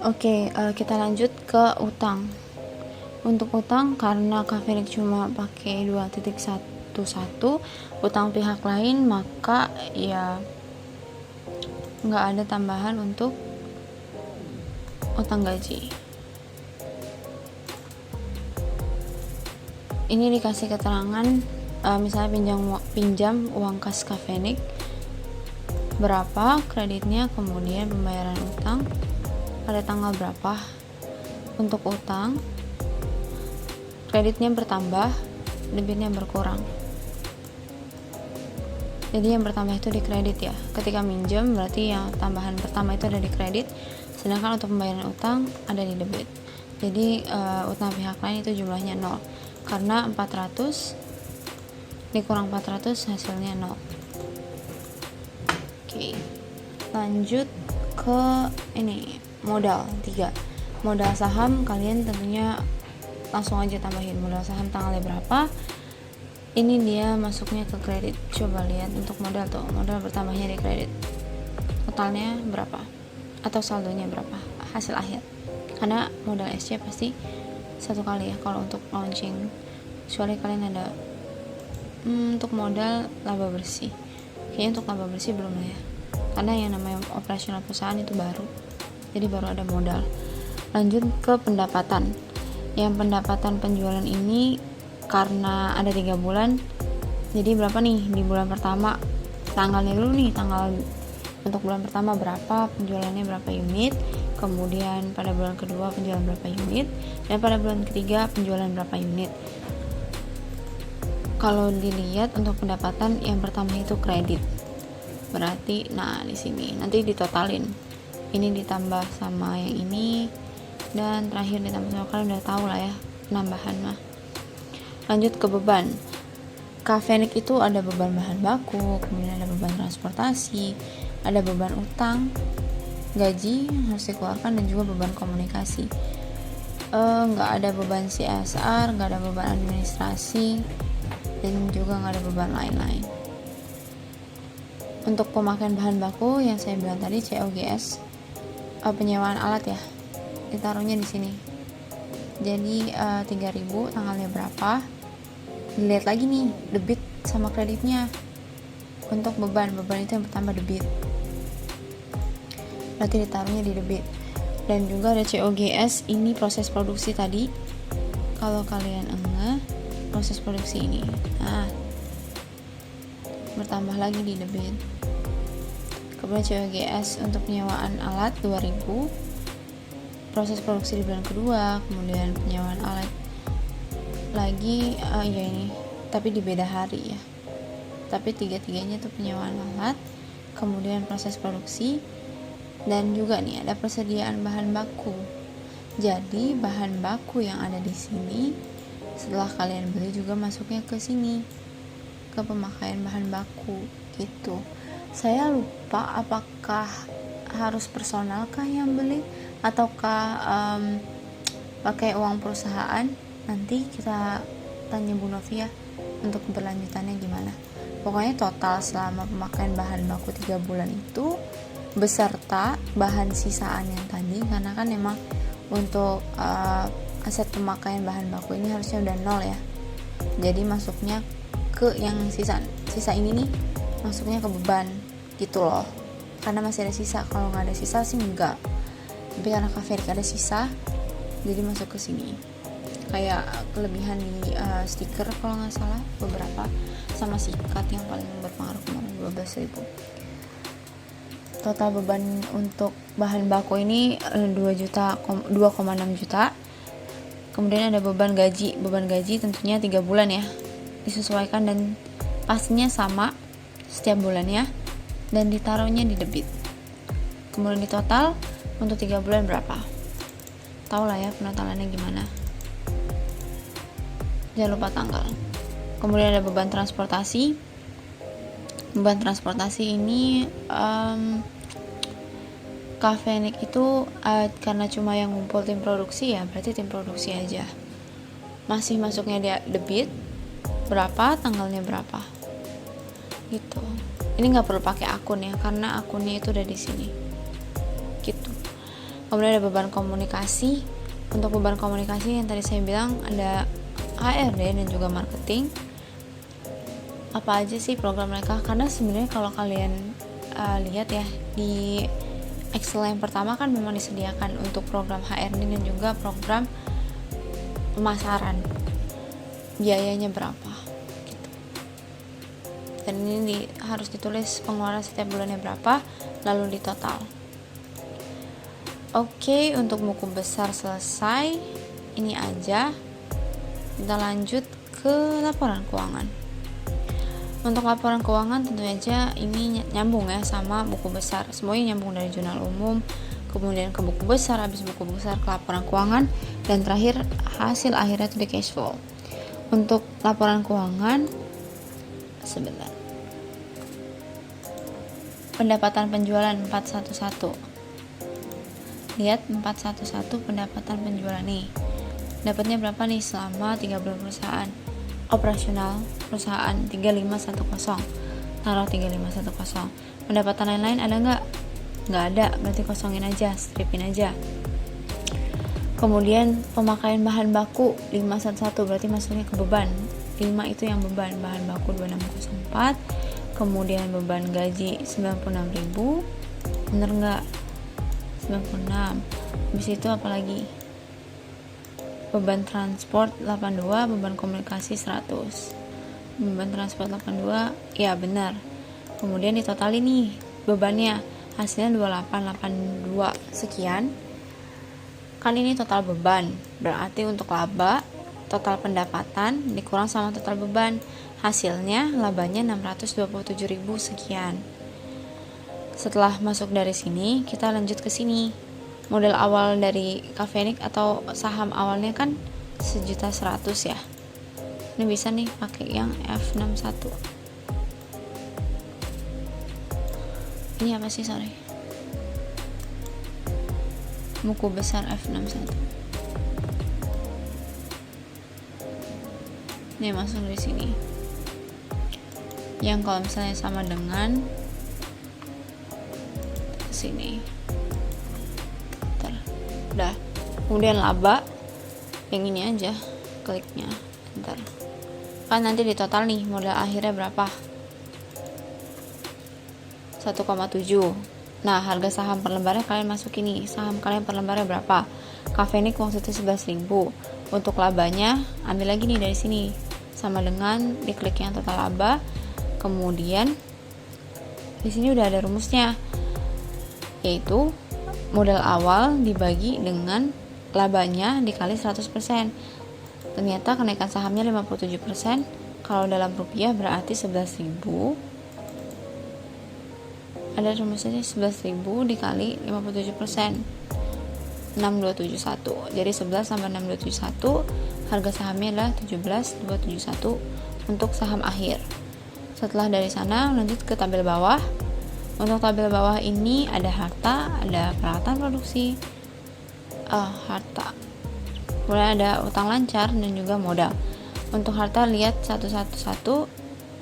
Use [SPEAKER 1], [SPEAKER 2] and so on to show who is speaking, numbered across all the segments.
[SPEAKER 1] Oke, kita lanjut ke utang. Untuk utang, karena Kafenik cuma pakai 2.11 utang pihak lain, maka ya nggak ada tambahan untuk utang gaji. Ini dikasih keterangan, misalnya pinjam uang kas Kafenik berapa kreditnya, kemudian pembayaran utang pada tanggal berapa. Untuk utang, kreditnya bertambah, debitnya berkurang. Jadi yang bertambah itu di kredit ya. Ketika minjem berarti yang tambahan pertama itu ada di kredit, sedangkan untuk pembayaran utang ada di debit. Jadi utang pihak lain itu jumlahnya 0, karena 400 dikurang 400 hasilnya 0. Oke, lanjut ke ini, modal 3. Modal saham, kalian tentunya langsung aja tambahin modal saham tanggalnya berapa. Ini dia masuknya ke kredit. Coba lihat untuk modal tuh, modal bertambahnya di kredit. Totalnya berapa? Atau saldonya berapa? Hasil akhir. Karena modal SC pasti satu kali ya kalau untuk launching. Kecuali kalian ada untuk modal laba bersih. Kayaknya untuk laba bersih belum lah ya. Karena yang namanya operasional perusahaan itu baru. Jadi baru ada modal. Lanjut ke pendapatan. Yang pendapatan penjualan ini karena ada 3 bulan, jadi berapa nih di bulan pertama, tanggalnya dulu nih, tanggal untuk bulan pertama berapa, penjualannya berapa unit, kemudian pada bulan kedua penjualan berapa unit, dan pada bulan ketiga penjualan berapa unit. Kalau dilihat untuk pendapatan yang pertama itu kredit, berarti nah di sini nanti ditotalin, ini ditambah sama yang ini, dan terakhir ditambah sama, kalian udah tahu lah ya penambahan mah. Lanjut ke beban. Kafenik itu ada beban bahan baku, kemudian ada beban transportasi, ada beban utang, gaji harus dikeluarkan, dan juga beban komunikasi. Nggak ada beban CSR, nggak ada beban administrasi, dan juga nggak ada beban lain-lain. Untuk pemakaian bahan baku yang saya bilang tadi, COGS, penyewaan alat ya, ditaruhnya di sini. Jadi 3.000 tanggalnya berapa, dilihat lagi nih debit sama kreditnya. Untuk beban itu yang pertama debit, berarti ditaruhnya di debit. Dan juga ada COGS, ini proses produksi tadi, kalau kalian proses produksi ini, nah bertambah lagi di debit. Kemudian COGS untuk penyewaan alat 2.000, proses produksi di bulan kedua, kemudian penyewaan alat lagi ya ini, tapi di beda hari ya, tapi tiga-tiganya tuh penyewaan alat, kemudian proses produksi, dan juga nih ada persediaan bahan baku. Jadi bahan baku yang ada di sini setelah kalian beli juga masuknya ke sini, ke pemakaian bahan baku gitu. Saya lupa apakah harus personal kah yang beli ataukah pakai uang perusahaan. Nanti kita tanya Bu Novi ya untuk berlanjutannya gimana. Pokoknya total selama pemakaian bahan baku 3 bulan itu beserta bahan sisaan yang tadi, karena kan emang untuk aset pemakaian bahan baku ini harusnya udah 0 ya. Jadi masuknya ke yang sisa ini nih, masuknya ke beban gitu loh. Karena masih ada sisa. Kalau nggak ada sisa sih enggak. Tapi karena Kafenik ada sisa, jadi masuk ke sini. Kayak kelebihan di stiker kalau nggak salah beberapa, sama sikat yang paling berpengaruh kemarin 12.000. Total beban untuk bahan baku ini 2,6 juta. Kemudian ada beban gaji tentunya 3 bulan ya, disesuaikan dan pastinya sama setiap bulannya, dan ditaruhnya di debit. Kemudian di total untuk 3 bulan berapa, tahu lah ya penatalannya gimana, jangan lupa tanggal. Kemudian ada beban transportasi. Beban transportasi ini Kafenik itu karena cuma yang ngumpul tim produksi ya, berarti tim produksi aja. Masih masuknya dia debit berapa, tanggalnya berapa gitu. Ini nggak perlu pakai akun ya, karena akunnya itu udah di sini gitu. Kemudian ada beban komunikasi. Untuk beban komunikasi yang tadi saya bilang ada HRD dan juga marketing. Apa aja sih program mereka? Karena sebenarnya kalau kalian lihat ya di Excel yang pertama kan memang disediakan untuk program HRD dan juga program pemasaran. Biayanya berapa? Gitu. Dan ini harus ditulis pengeluaran setiap bulannya berapa, lalu ditotal. Oke, untuk buku besar selesai. Ini aja. Kita lanjut ke laporan keuangan. Untuk laporan keuangan tentu aja ini nyambung ya sama buku besar. Semuanya nyambung dari jurnal umum, kemudian ke buku besar, habis buku besar ke laporan keuangan, dan terakhir hasil akhirnya itu di cash flow. Untuk laporan keuangan, sebentar. Pendapatan penjualan 411. Lihat 411 pendapatan penjualan nih. Dapatnya berapa nih selama 3 bulan perusahaan? Operasional perusahaan 3510. Taruh 3510. Pendapatan lain-lain ada nggak? Nggak ada, berarti kosongin aja, stripin aja. Kemudian pemakaian bahan baku 511 berarti masuknya ke beban. 5 itu yang beban, bahan baku 2604. Kemudian beban gaji 96.000. Bener nggak? 96. Habis itu apa lagi? Beban transport 82, beban komunikasi 100. Beban transport 82, ya benar. Kemudian ditotalin nih bebannya, hasilnya 2882 sekian. Kan ini total beban, berarti untuk laba total pendapatan dikurang sama total beban, hasilnya labanya 627.000 sekian. Setelah masuk dari sini, kita lanjut ke sini. Modal awal dari Kafenik atau saham awalnya kan 1.100.000 ya. Ini bisa nih pakai yang F61. Ini apa sih, sorry? Buku besar F61. Ini masuk dari sini. Yang kalau misalnya sama dengan sini. Udah. Kemudian laba yang ini aja, kliknya. Bentar. Kan nanti di total nih modal akhirnya berapa? 1,7. Nah, harga saham per lembarnya kalian masukin nih. Saham kalian per lembarnya berapa? Kafenik waktu itu 11.000. Untuk labanya ambil lagi nih dari sini. Sama dengan diklik yang total laba. Kemudian di sini udah ada rumusnya. Yaitu modal awal dibagi dengan labanya dikali 100%. Ternyata kenaikan sahamnya 57%. Kalau dalam rupiah berarti 11.000. Ada rumusnya 11.000 dikali 57%. 6271. Jadi 11 tambah 6271, harga sahamnya adalah 17.271 untuk saham akhir. Setelah dari sana lanjut ke tabel bawah. Untuk tabel bawah ini ada harta, ada peralatan produksi, harta. Kemudian ada utang lancar dan juga modal. Untuk harta lihat satu-satu.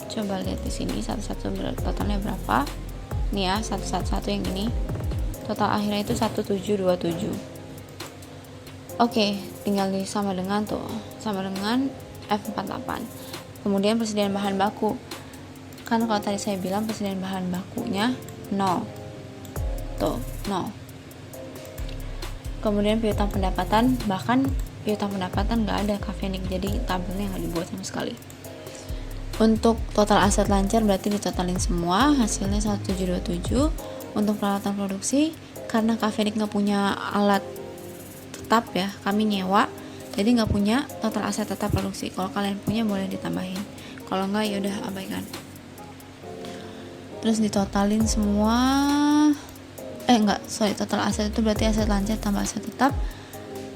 [SPEAKER 1] Coba lihat di sini satu-satu totalnya berapa. Nih ya, 111 yang ini. Total akhirnya itu 1727. Oke, tinggal sama dengan tuh, sama dengan F48. Kemudian persediaan bahan baku. Kan kalau tadi saya bilang persediaan bahan bakunya 0. Tuh, 0. Kemudian piutang pendapatan, bahkan piutang pendapatan nggak ada Kafenik, jadi tabelnya nggak dibuat sama sekali. Untuk total aset lancar berarti ditotalin semua, hasilnya 1727. Untuk peralatan produksi, karena Kafenik nggak punya alat tetap ya, kami nyewa, jadi nggak punya total aset tetap produksi. Kalau kalian punya boleh ditambahin, kalau nggak ya udah abaikan. Terus ditotalin semua, total aset itu berarti aset lancar tambah aset tetap,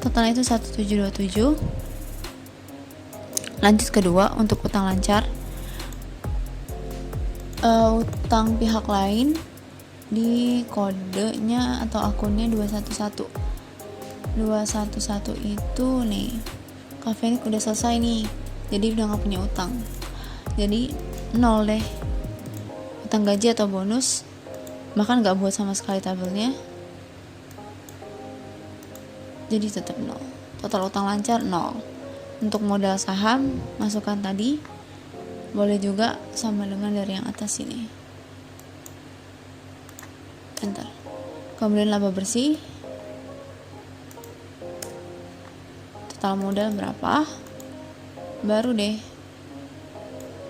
[SPEAKER 1] totalnya itu 1727. Lanjut kedua, untuk utang lancar, utang pihak lain di kodenya atau akunnya 211 itu nih, Kafenik udah selesai nih, jadi udah gak punya utang, jadi 0 deh. Utang gaji atau bonus bahkan gak buat sama sekali tabelnya. jadi tetap 0. Total utang lancar 0. Untuk modal saham masukkan tadi, boleh juga sama dengan dari yang atas ini. Enter. Kemudian laba bersih, total modal berapa, baru deh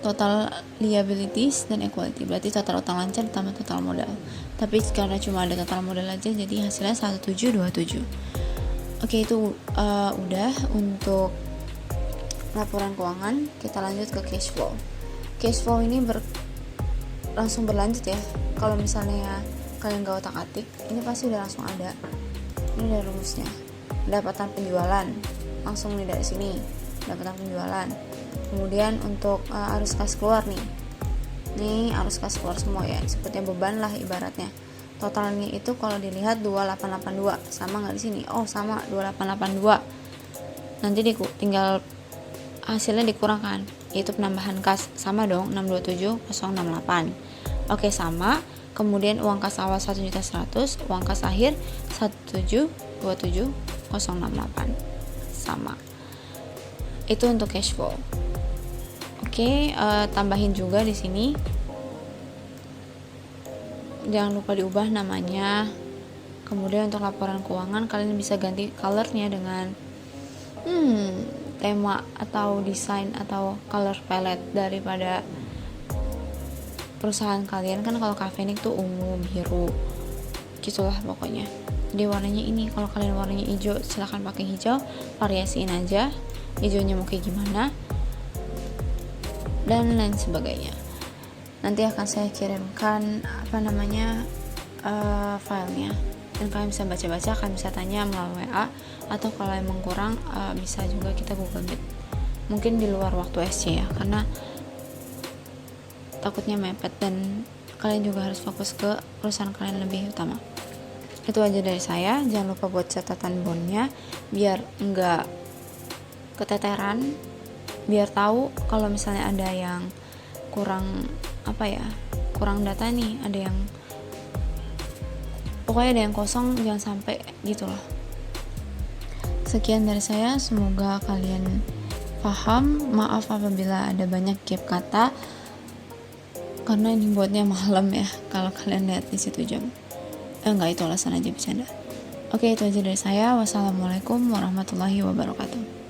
[SPEAKER 1] total liabilities dan equity. Berarti total utang lancar ditambah total modal. Tapi karena cuma ada total modal aja, jadi hasilnya 1727. Oke, itu udah untuk laporan keuangan. Kita lanjut ke cash flow. Cash flow ini langsung berlanjut ya. Kalau misalnya kalian gak otak-atik, ini pasti udah langsung ada. Ini dari rumusnya. Pendapatan penjualan, langsung nih dari sini. Pendapatan penjualan. Kemudian untuk arus kas keluar nih. Nih arus kas keluar semua ya. Seperti beban lah ibaratnya. Totalnya itu kalau dilihat 2882. Sama nggak di sini? Oh, sama 2882. Nanti tinggal hasilnya dikurangkan, yaitu penambahan kas. Sama dong, 627068. Oke, sama. Kemudian uang kas awal 1.100.000, uang kas akhir 1727068. Sama. Itu untuk cash flow. Oke, tambahin juga di sini. Jangan lupa diubah namanya. Kemudian untuk laporan keuangan kalian bisa ganti colornya dengan tema atau desain atau color palette daripada perusahaan kalian. Kan kalau Kafenik tuh ungu, biru, gitulah pokoknya. Jadi warnanya ini, kalau kalian warnanya hijau silahkan pakai hijau, variasiin aja hijaunya mau kayak gimana dan lain sebagainya. Nanti akan saya kirimkan filenya, dan kalian bisa baca-baca, kalian bisa tanya melalui WA, atau kalau emang kurang bisa juga kita Google Meet, mungkin di luar waktu SC ya, karena takutnya mepet dan kalian juga harus fokus ke perusahaan kalian lebih utama. Itu aja dari saya. Jangan lupa buat catatan bondnya biar enggak keteteran, biar tahu kalau misalnya ada yang kurang data nih, ada yang pokoknya ada yang kosong, jangan sampai gitu loh. Sekian dari saya, semoga kalian paham. Maaf apabila ada banyak gap kata, karena ini buatnya malam ya, kalau kalian lihat di situ jam. Enggak, itu alasan aja, bercanda. Oke, itu aja dari saya. Wassalamualaikum warahmatullahi wabarakatuh.